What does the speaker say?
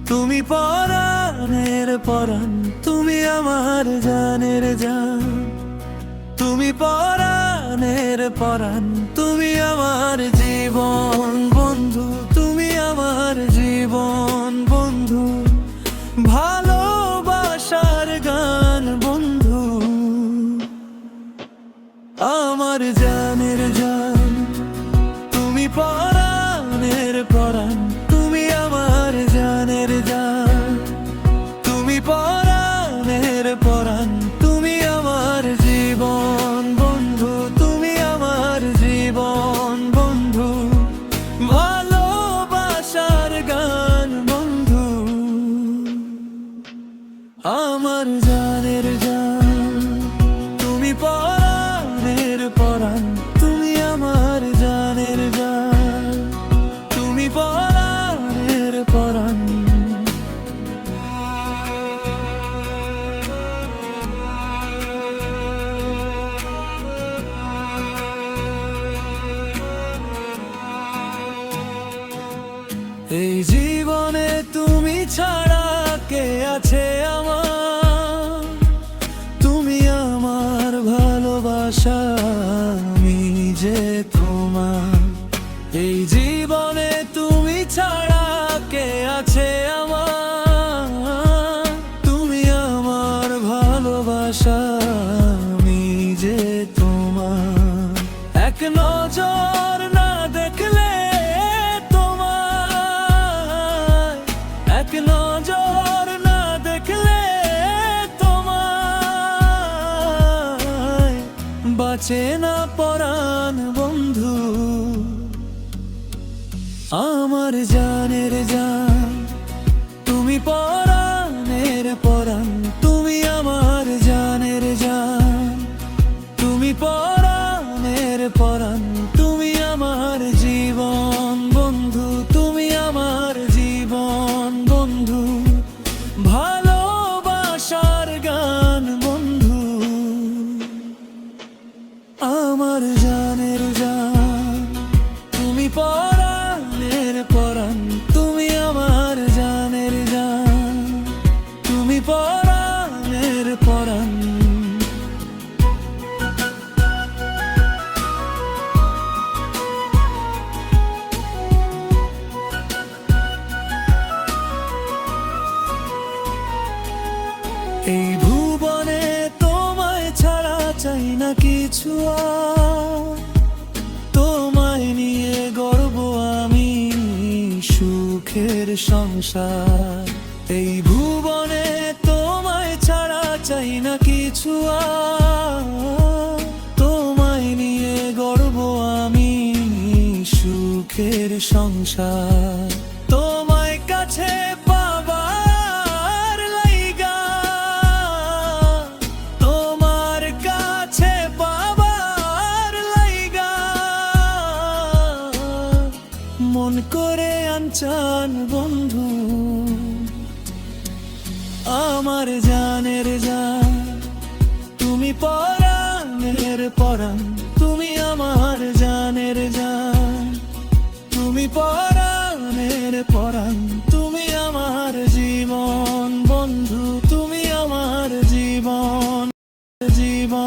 তুমি পরাণের পরাণ, তুমি আমার জানের জান। তুমি পরাণের পরাণ, তুমি আমার জীবন বন্ধু, তুমি আমার জীবন বন্ধু। ভালোবাসার গান বন্ধু, আমার জানের জান। তুমি পরাণের পরাণ, তুমি আমার জানের জান। তুমি পরাণের পরাণ, তুমি আমার জীবন বন্ধু, তুমি আমার জীবন বন্ধু। ভালোবাসার গান বন্ধু, আমার জানের জান। তুমি পরাণের পরাণ, তুমি আমার জানের জান। তুমি পরাণের পরাণ। এই জীবনে তুমি ছাড়া কে আছে আমার? তুমি আমার ভালোবাসা, আমি যে তোমার। এই জীবনে তুমি ছাড়া কে আছে আমার? তুমি আমার ভালোবাসা, আমি যে তোমার। এক নজর না দেখলে তোমায়, এক নজর না দেখলে তোমায়, বাঁচে না পরাণ বন্ধু, আমার জানের জান। তুমি পরাণের পরাণ, তুমি আমার জানের জান। তুমি পরাণের পরাণ, তুমি আমার জীবন বন্ধু, তুমি আমার জীবন বন্ধু। ভালোবাসার গান বন্ধু, আমার জানের জান। তুমি পরাণের পরাণ, তুমি আমার জানের জান। তুমি পরাণের পরাণ। এই ভুবনে তোমায় ছাড়া চাই না কিছু আর। তোমায় নিয়ে গর্ব আমি, সুখের সংসার। এই ভুবনে তোমায় ছাড়া চাই না কিছু আর। তোমায় নিয়ে গর্ব আমি, সুখের সংসার। তোমায় কাছে পাবার লাইগা, তোমার কাছে পাবার লাইগা, মন করে আনচান বন্ধু, আমার জানের জান। তুমি পরাণের পরাণ,